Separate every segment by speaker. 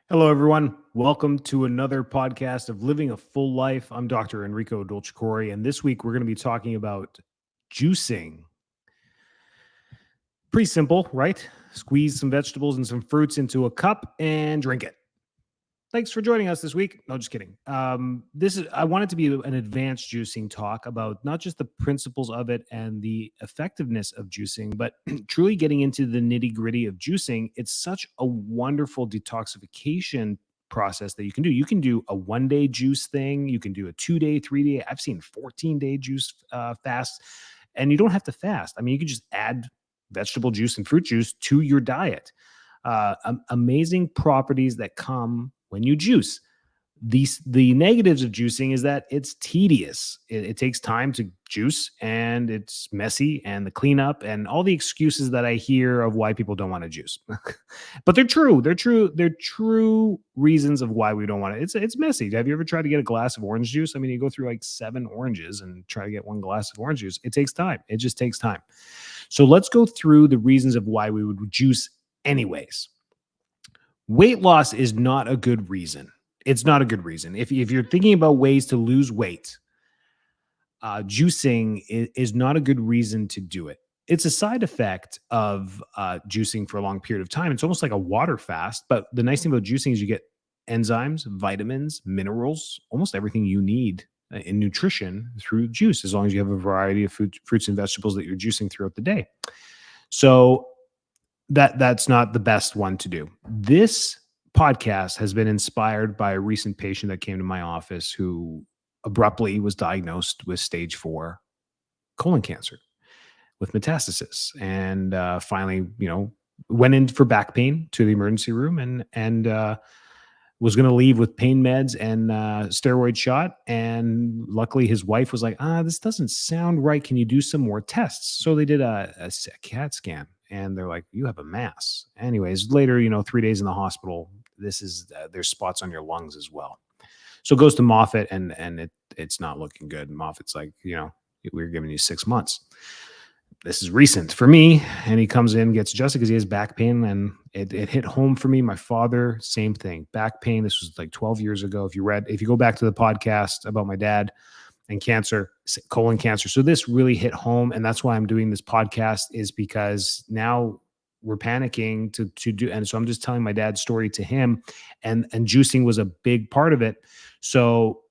Speaker 1: Hello, everyone. Welcome to another podcast of Living a Full Life. I'm Dr. Enrico Dolcecore, and this week we're going to be talking about juicing. Pretty simple, right? Squeeze some vegetables and some fruits into a cup and drink it. Thanks for joining us this week. No, just kidding. I want it to be an advanced juicing talk about not just the principles of it and the effectiveness of juicing, but truly getting into the nitty gritty of juicing. It's such a wonderful detoxification process that you can do. You can do a 1 day juice thing. You can do a 2 day, 3 day. I've seen 14 day juice fast, and you don't have to fast. I mean, you can just add vegetable juice and fruit juice to your diet. Amazing properties that come when you juice. The negatives of juicing is that it's tedious. It takes time to juice, and it's messy, and the cleanup and all the excuses that I hear of why people don't want to juice. But they're true. They're true reasons of why we don't want it. It's messy. Have you ever tried to get a glass of orange juice? I mean, you go through like 7 oranges and try to get one glass of orange juice. It takes time. It just takes time. So let's go through the reasons of why we would juice anyways. Weight loss is not a good reason. It's not a good reason. If you're thinking about ways to lose weight, juicing is not a good reason to do it. It's a side effect of juicing for a long period of time. It's almost like a water fast. But the nice thing about juicing is you get enzymes, vitamins, minerals, almost everything you need in nutrition through juice, as long as you have a variety of fruits and vegetables that you're juicing throughout the day. So that's not the best one to do. This podcast has been inspired by a recent patient that came to my office who abruptly was diagnosed with stage 4 colon cancer with metastasis, and finally, went in for back pain to the emergency room, and was going to leave with pain meds and steroid shot. And luckily his wife was like, this doesn't sound right. Can you do some more tests? So they did a CAT scan, and they're like, you have a mass. Anyways, later, 3 days in the hospital, there's spots on your lungs as well. So it goes to Moffitt, and it's not looking good. Moffitt's like, we're giving you 6 months. This is recent for me. And he comes in, gets adjusted because he has back pain, and it hit home for me. My father, same thing, back pain. This was like 12 years ago. If you go back to the podcast about my dad and cancer, colon cancer. So this really hit home. And that's why I'm doing this podcast, is because now we're panicking to do. And so I'm just telling my dad's story to him, and juicing was a big part of it. So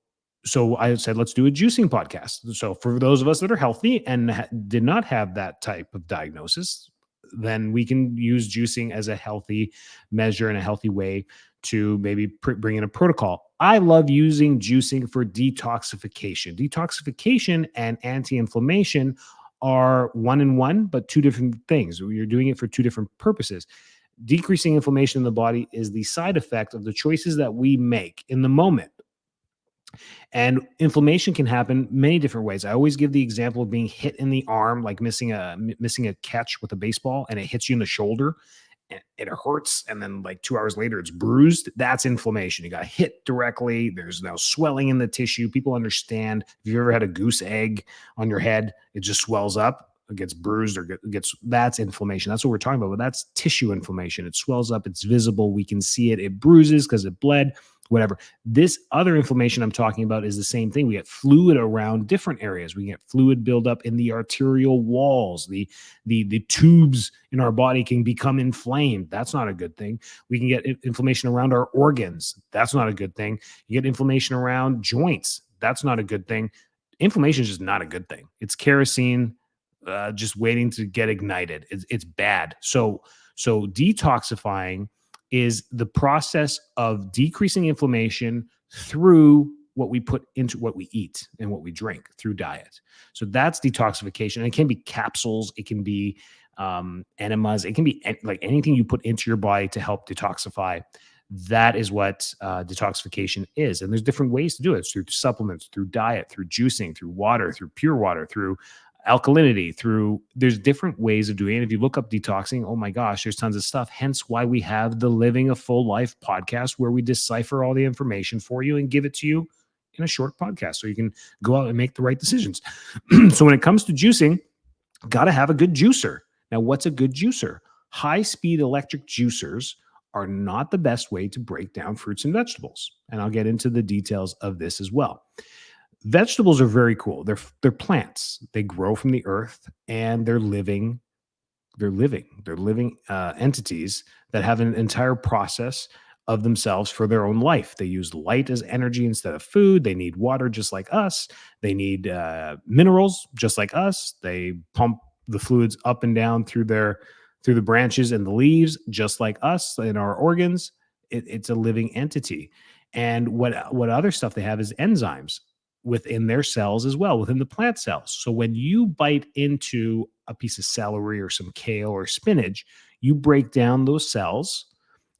Speaker 1: I said, let's do a juicing podcast. So for those of us that are healthy and did not have that type of diagnosis, then we can use juicing as a healthy measure and a healthy way to maybe bring in a protocol. I love using juicing for detoxification. Detoxification and anti-inflammation are one and one, but two different things. You're doing it for two different purposes. Decreasing inflammation in the body is the side effect of the choices that we make in the moment. And inflammation can happen many different ways. I always give the example of being hit in the arm, like missing a catch with a baseball, and it hits you in the shoulder, and it hurts. And then like 2 hours later, it's bruised. That's inflammation. You got hit directly. There's now swelling in the tissue. People understand. If you've ever had a goose egg on your head, it just swells up. It gets bruised or that's inflammation. That's what we're talking about. But that's tissue inflammation. It swells up. It's visible. We can see it. It bruises because it bled. Whatever. This other inflammation I'm talking about is the same thing. We get fluid around different areas. We get fluid buildup in the arterial walls. The tubes in our body can become inflamed. That's not a good thing. We can get inflammation around our organs. That's not a good thing. You get inflammation around joints. That's not a good thing. Inflammation is just not a good thing. It's kerosene just waiting to get ignited. It's bad. So detoxifying is the process of decreasing inflammation through what we put into what we eat and what we drink through diet. So that's detoxification. And it can be capsules. It can be enemas. It can be like anything you put into your body to help detoxify. That is what detoxification is. And there's different ways to do it. It's through supplements, through diet, through juicing, through water, through pure water, through alkalinity, there's different ways of doing it. If you look up detoxing, oh my gosh, there's tons of stuff. Hence why we have the Living a Full Life podcast, where we decipher all the information for you and give it to you in a short podcast so you can go out and make the right decisions. So when it comes to juicing, got to have a good juicer. Now, what's a good juicer? High-speed electric juicers are not the best way to break down fruits and vegetables. And I'll get into the details of this as well. Vegetables are very cool. They're plants. They grow from the earth and they're living entities that have an entire process of themselves for their own life. They use light as energy instead of food. They need water just like us. They need minerals just like us. They pump the fluids up and down through the branches and the leaves just like us in our organs. It's a living entity. And what other stuff they have is enzymes within their cells as well, within the plant cells. So when you bite into a piece of celery or some kale or spinach, you break down those cells.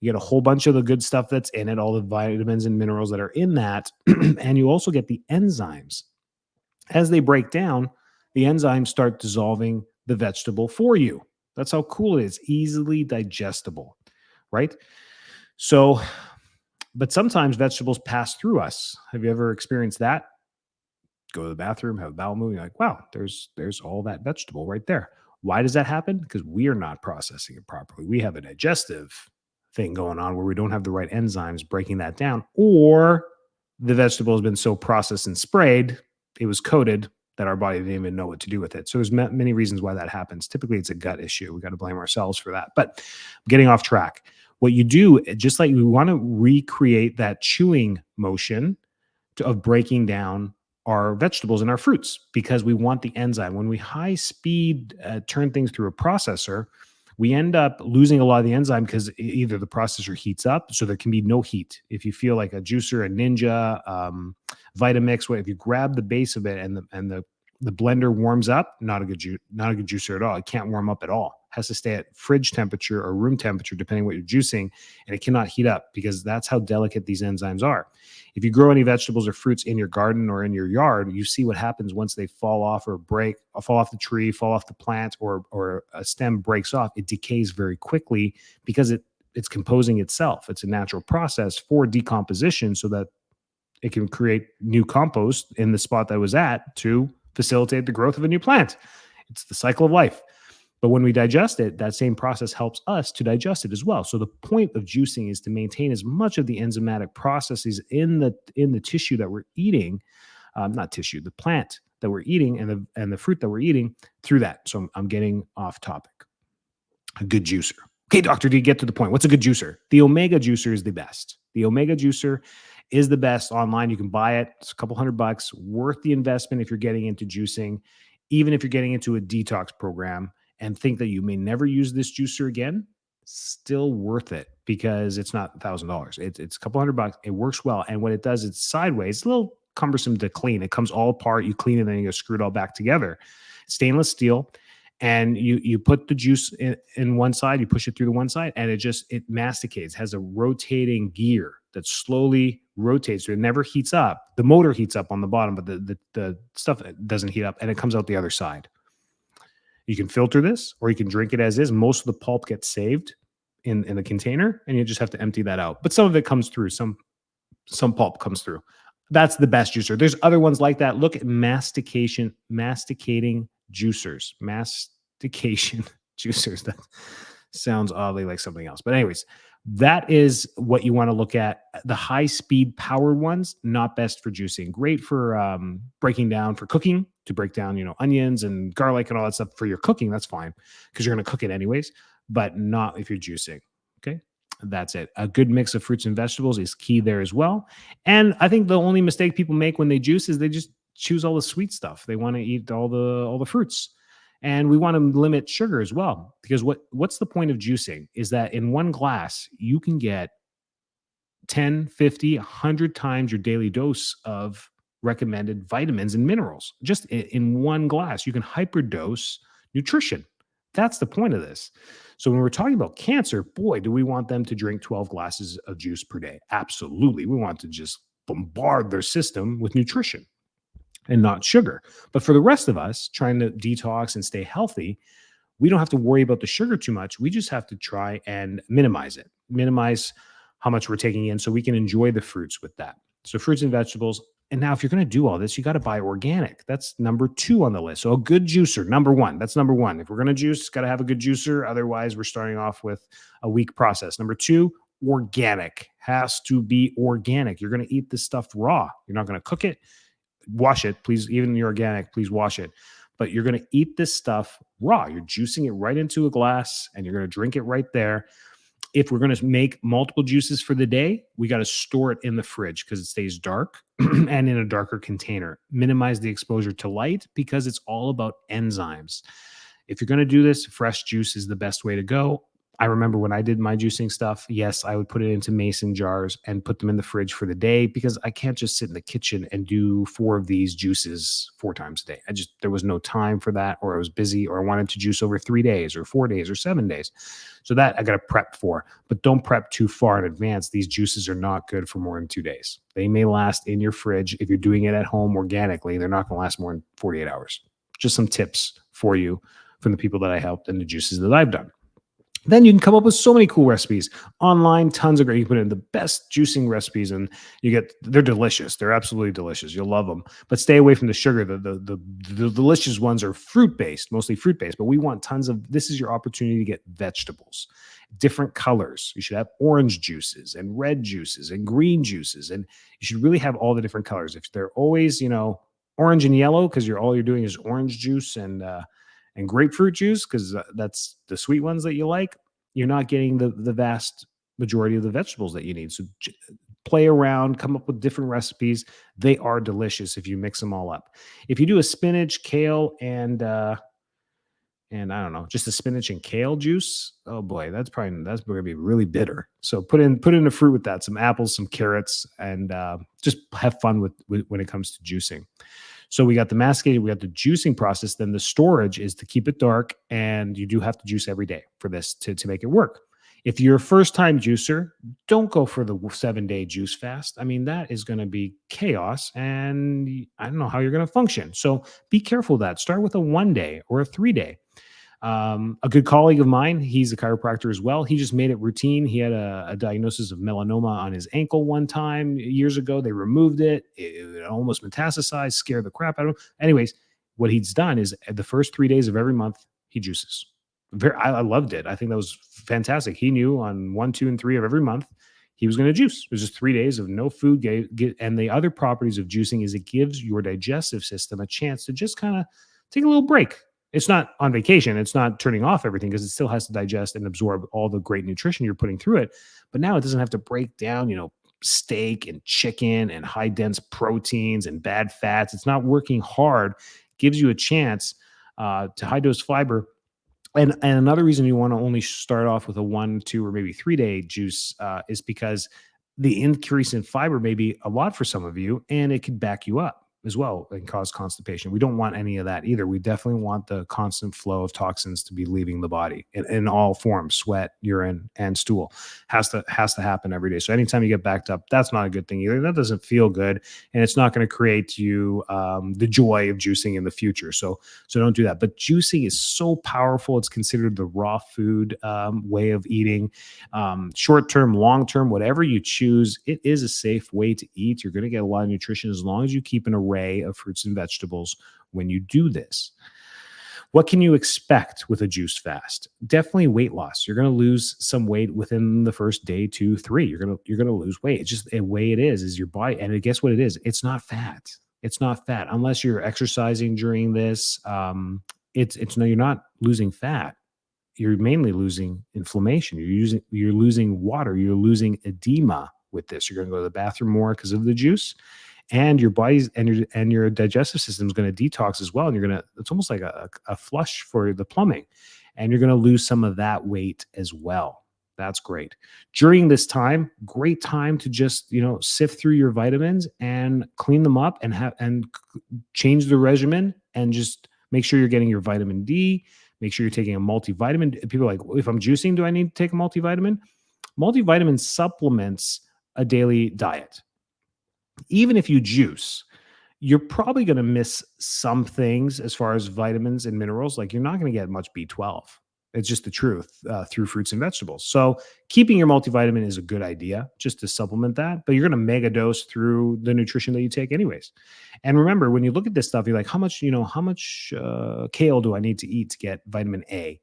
Speaker 1: You get a whole bunch of the good stuff that's in it, all the vitamins and minerals that are in that. And you also get the enzymes. As they break down, the enzymes start dissolving the vegetable for you. That's how cool it is. Easily digestible, right? So, but sometimes vegetables pass through us. Have you ever experienced that? Go to the bathroom, have a bowel movement, you're like, wow, there's all that vegetable right there. Why does that happen? Because we are not processing it properly. We have a digestive thing going on where we don't have the right enzymes breaking that down, or the vegetable has been so processed and sprayed, it was coated that our body didn't even know what to do with it. So there's many reasons why that happens. Typically, it's a gut issue. We got to blame ourselves for that. But getting off track, what you do, just like we want to recreate that chewing motion of breaking down our vegetables and our fruits because we want the enzyme. When we high speed turn things through a processor, we end up losing a lot of the enzyme because either the processor heats up, so there can be no heat. If you feel like a juicer, a Ninja, Vitamix, if you grab the base of it and the blender warms up, not a good juicer at all. It can't warm up at all. It has to stay at fridge temperature or room temperature, depending what you're juicing, and it cannot heat up because that's how delicate these enzymes are. If you grow any vegetables or fruits in your garden or in your yard, you see what happens once they fall off or break, or fall off the tree, fall off the plant, or a stem breaks off. It decays very quickly because it's composing itself. It's a natural process for decomposition so that it can create new compost in the spot that it was at to facilitate the growth of a new plant. It's the cycle of life. But when we digest it, that same process helps us to digest it as well. So the point of juicing is to maintain as much of the enzymatic processes in the tissue that we're eating, not tissue, the plant that we're eating and the fruit that we're eating through that. So I'm getting off topic. A good juicer. Okay, doctor, do you get to the point? What's a good juicer? The Omega juicer is the best. The Omega juicer is the best online. You can buy it. It's a couple $100, worth the investment if you're getting into juicing, even if you're getting into a detox program and think that you may never use this juicer again, still worth it because it's not $1,000. It's a couple $100. It works well. And what it does, it's sideways. It's a little cumbersome to clean. It comes all apart. You clean it, and then you screw it all back together. Stainless steel. And you put the juice in one side, you push it through the one side, and it masticates, has a rotating gear that slowly rotates. So it never heats up. The motor heats up on the bottom, but the stuff doesn't heat up, and it comes out the other side. You can filter this, or you can drink it as is. Most of the pulp gets saved in the container, and you just have to empty that out. But some of it comes through. Some pulp comes through. That's the best juicer. There's other ones like that. Look at masticating juicers. Mastication juicers. That sounds oddly like something else. But anyways, that is what you want to look at. The high-speed powered ones, not best for juicing. Great for breaking down, for cooking, to break down, onions and garlic and all that stuff for your cooking. That's fine because you're going to cook it anyways, but not if you're juicing. Okay. That's it. A good mix of fruits and vegetables is key there as well. And I think the only mistake people make when they juice is they just choose all the sweet stuff. They want to eat all the fruits. And we want to limit sugar as well, because what's the point of juicing is that in one glass, you can get 10, 50, 100 times your daily dose of recommended vitamins and minerals. Just in one glass, you can hyperdose nutrition. That's the point of this. So when we're talking about cancer, boy, do we want them to drink 12 glasses of juice per day? Absolutely. We want to just bombard their system with nutrition and not sugar. But for the rest of us trying to detox and stay healthy, we don't have to worry about the sugar too much. We just have to try and minimize it, minimize how much we're taking in so we can enjoy the fruits with that. So fruits and vegetables. And now if you're going to do all this, you got to buy organic. That's number 2 on the list. So a good juicer, number 1. That's number 1. If we're going to juice, got to have a good juicer. Otherwise, we're starting off with a weak process. Number 2, organic, has to be organic. You're going to eat this stuff raw. You're not going to cook it, wash it, please. Even the organic, please wash it. But you're going to eat this stuff raw. You're juicing it right into a glass and you're going to drink it right there. If we're going to make multiple juices for the day, we got to store it in the fridge because it stays dark and in a darker container. Minimize the exposure to light because it's all about enzymes. If you're going to do this, fresh juice is the best way to go. I remember when I did my juicing stuff, yes, I would put it into mason jars and put them in the fridge for the day because I can't just sit in the kitchen and do four of these juices 4 times a day. There was no time for that, or I was busy, or I wanted to juice over 3 days or 4 days or 7 days. So that I got to prep for, but don't prep too far in advance. These juices are not good for more than 2 days. They may last in your fridge. If you're doing it at home organically, they're not going to last more than 48 hours. Just some tips for you from the people that I helped and the juices that I've done. Then you can come up with so many cool recipes online, tons of great. You can put in the best juicing recipes, and they're delicious. They're absolutely delicious. You'll love them, but stay away from the sugar. The delicious ones are fruit based, mostly fruit based. But we want tons of. This is your opportunity to get vegetables, different colors. You should have orange juices and red juices and green juices, and you should really have all the different colors. If they're always orange and yellow because all you're doing is orange juice and grapefruit juice because that's the sweet ones that you like, you're not getting the vast majority of the vegetables that you need. So play around, come up with different recipes. They are delicious if you mix them all up. If you do a spinach, kale, and I don't know, just a spinach and kale juice, oh boy, that's going to be really bitter. So put in a fruit with that, some apples, some carrots, and just have fun with when it comes to juicing. So we got the masticated, we got the juicing process. Then the storage is to keep it dark, and you do have to juice every day for this to make it work. If you're a first time juicer, don't go for the 7-day juice fast. I mean, that is going to be chaos, and I don't know how you're going to function. So be careful of that. Start with a 1 day or a 3 day. A good colleague of mine, he's a chiropractor as well. He just made it routine. He had a diagnosis of melanoma on his ankle one time years ago. They removed it. It almost metastasized, scared the crap out of him. Anyways, what he's done is the first 3 days of every month, he juices. I loved it. I think that was fantastic. He knew on 1, 2, and 3 of every month, he was going to juice. It was just 3 days of no food. And the other properties of juicing is it gives your digestive system a chance to just kind of take a little break. It's not on vacation. It's not turning off everything because it still has to digest and absorb all the great nutrition you're putting through it. But now it doesn't have to break down, steak and chicken and high dense proteins and bad fats. It's not working hard. Gives you a chance to high dose fiber. And another reason you want to only start off with a 1, 2, or maybe 3 day juice is because the increase in fiber may be a lot for some of you, and it could back you up as well and cause constipation. We don't want any of that either. We definitely want the constant flow of toxins to be leaving the body in all forms: sweat, urine, and stool. Has to happen every day. So anytime you get backed up, that's not a good thing either. That doesn't feel good, and it's not going to create you the joy of juicing in the future. So don't do that. But juicing is so powerful. It's considered the raw food way of eating. Short term, long term, whatever you choose, it is a safe way to eat. You're going to get a lot of nutrition as long as you keep an array of fruits and vegetables when you do this. What can you expect with a juice fast? Definitely weight loss. You're going to lose some weight within the first day, 2, 3. You're going to lose weight. It's just a way it is your body. And guess what it is? It's not fat. It's not fat unless you're exercising during this. You're not losing fat. You're mainly losing inflammation. You're losing water. You're losing edema with this. You're going to go to the bathroom more because of the juice. And your body's and your digestive system is going to detox as well. And it's almost like a flush for the plumbing. And you're going to lose some of that weight as well. That's great. During this time, great time to just, sift through your vitamins and clean them up and change the regimen and just make sure you're getting your vitamin D. Make sure you're taking a multivitamin. People are like, well, if I'm juicing, do I need to take a multivitamin? Multivitamin supplements a daily diet. Even if you juice, you're probably going to miss some things as far as vitamins and minerals. Like you're not going to get much B12. It's just the truth through fruits and vegetables. So keeping your multivitamin is a good idea just to supplement that, but you're going to mega dose through the nutrition that you take anyways. And remember, when you look at this stuff, you're like, how much kale do I need to eat to get vitamin A?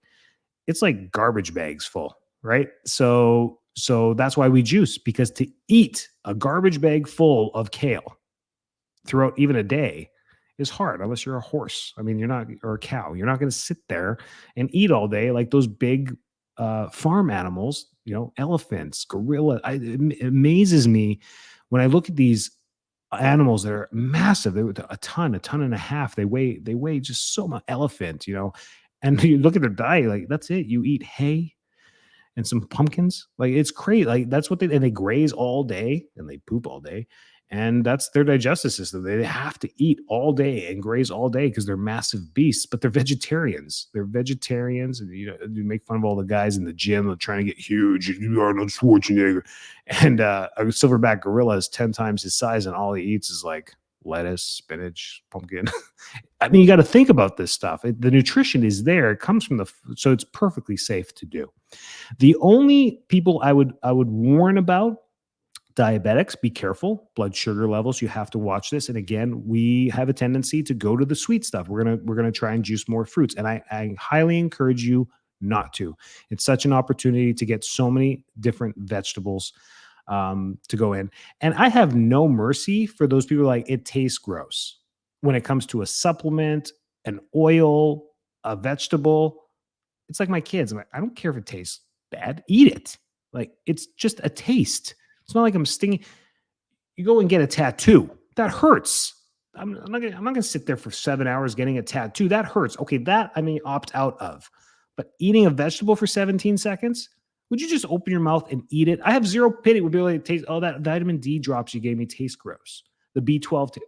Speaker 1: It's like garbage bags full, right? So So that's why we juice, because to eat a garbage bag full of kale throughout even a day is hard unless you're a horse. I mean, you're not, or a cow. You're not going to sit there and eat all day like those big farm animals, elephants, gorilla. It amazes me when I look at these animals that are massive. They're a ton and a half. They weigh just so much. Elephant. And you look at their diet, like that's it. You eat hay and some pumpkins. Like it's crazy. Like that's what they graze all day and they poop all day. And that's their digestive system. They have to eat all day and graze all day because they're massive beasts, but they're vegetarians. They're vegetarians. And you make fun of all the guys in the gym that are trying to get huge. Arnold Schwarzenegger. And a silverback gorilla is 10 times his size, and all he eats is like lettuce, spinach, pumpkin. I mean, you got to think about this stuff. The nutrition is there. It comes from so it's perfectly safe to do. The only people I would warn about, diabetics, be careful. Blood sugar levels, you have to watch this. And again, we have a tendency to go to the sweet stuff. We're gonna try and juice more fruits, and I highly encourage you not to. It's such an opportunity to get so many different vegetables to go in. And I have no mercy for those people like it tastes gross when it comes to a supplement, an oil, a vegetable. It's like my kids. I'm like, I don't care if it tastes bad. Eat it. Like it's just a taste. It's not like I'm stinging. You go and get a tattoo. That hurts. I'm not gonna sit there for 7 hours getting a tattoo. That hurts. Okay, that I may opt out of. But eating a vegetable for 17 seconds, would you just open your mouth and eat it? I have zero pity. Would be able to taste. Oh, that vitamin D drops you gave me taste gross. The B12.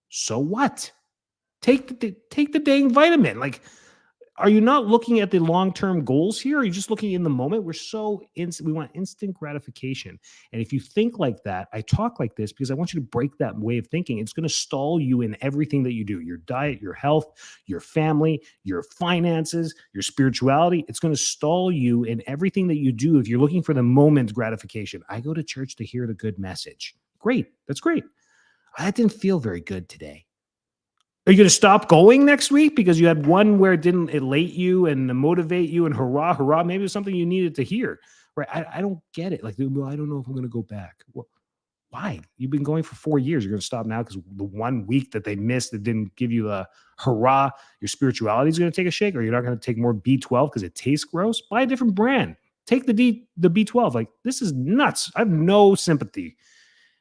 Speaker 1: So what? Take the dang vitamin. Like, are you not looking at the long-term goals here? Are you just looking in the moment? We want instant gratification. And if you think like that, I talk like this because I want you to break that way of thinking. It's going to stall you in everything that you do, your diet, your health, your family, your finances, your spirituality. It's going to stall you in everything that you do if you're looking for the moment gratification. I go to church to hear the good message. Great. That's great. I didn't feel very good today. Are you going to stop going next week because you had one where it didn't elate you and motivate you and hurrah, hurrah? Maybe it was something you needed to hear, right? I don't get it. Like, well, I don't know if I'm going to go back. Well, why? You've been going for 4 years. You're going to stop now because the 1 week that they missed that didn't give you a hurrah, your spirituality is going to take a shake, or you're not going to take more B12 because it tastes gross? Buy a different brand. Take the B12. Like, this is nuts. I have no sympathy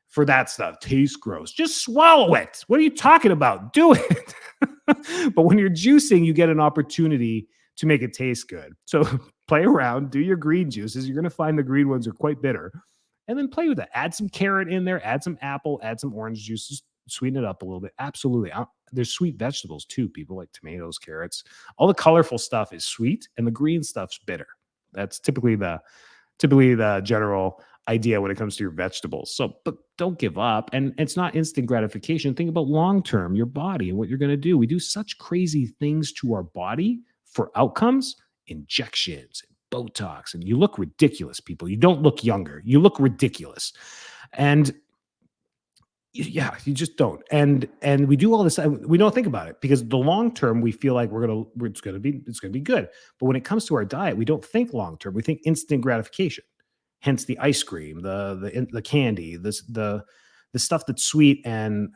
Speaker 1: for that stuff. Tastes gross. Just swallow it. What are you talking about? Do it. But when you're juicing, you get an opportunity to make it taste good. So play around, do your green juices. You're going to find the green ones are quite bitter. And then play with it. Add some carrot in there, add some apple, add some orange juice. Just sweeten it up a little bit. Absolutely. There's sweet vegetables too. People like tomatoes, carrots. All the colorful stuff is sweet and the green stuff's bitter. That's typically the general idea when it comes to your vegetables. So, but don't give up. And it's not instant gratification. Think about long-term, your body and what you're going to do. We do such crazy things to our body for outcomes, injections, and Botox, and you look ridiculous, people. You don't look younger. You look ridiculous. And yeah, you just don't. And we do all this. We don't think about it because the long term, we feel like it's going to be good. But when it comes to our diet, we don't think long term. We think instant gratification. Hence the ice cream, the candy, the stuff that's sweet and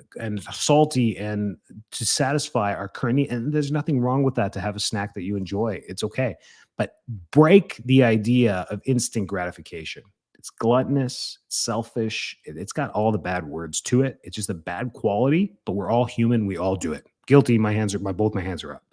Speaker 1: salty and to satisfy our current need. And there's nothing wrong with that, to have a snack that you enjoy. It's okay. But break the idea of instant gratification. It's gluttonous, selfish. It's got all the bad words to it. It's just a bad quality, but we're all human. We all do it. Guilty. Both my hands are up.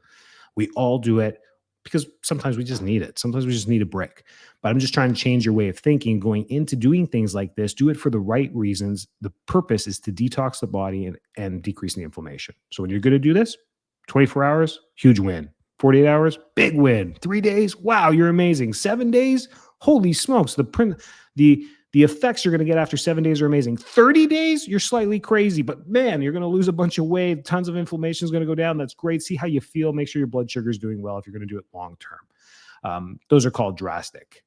Speaker 1: We all do it because sometimes we just need it. Sometimes we just need a break. But I'm just trying to change your way of thinking, going into doing things like this. Do it for the right reasons. The purpose is to detox the body and decrease the inflammation. So when you're going to do this, 24 hours, huge win. 48 hours, big win. 3 days, wow, you're amazing. 7 days, holy smokes. The effects you're going to get after 7 days are amazing. 30 days, you're slightly crazy, but man, you're going to lose a bunch of weight. Tons of inflammation is going to go down. That's great. See how you feel. Make sure your blood sugar is doing well if you're going to do it long term. Those are called drastic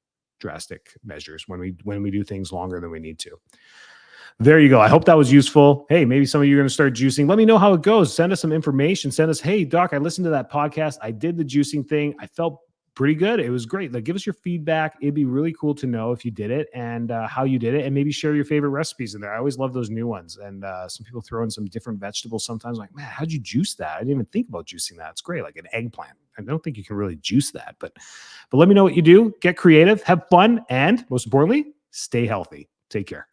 Speaker 1: measures when we do things longer than we need to. There you go. I hope that was useful. Hey, maybe some of you are going to start juicing. Let me know how it goes. Send us some information. Send us, hey, doc, I listened to that podcast. I did the juicing thing. I felt Pretty good. It was great. Like, give us your feedback. It'd be really cool to know if you did it and how you did it, and maybe share your favorite recipes in there. I always love those new ones. And some people throw in some different vegetables sometimes. Like, man, how'd you juice that? I didn't even think about juicing that. It's great, like an eggplant. I don't think you can really juice that, but let me know what you do. Get creative, have fun, and most importantly, stay healthy. Take care.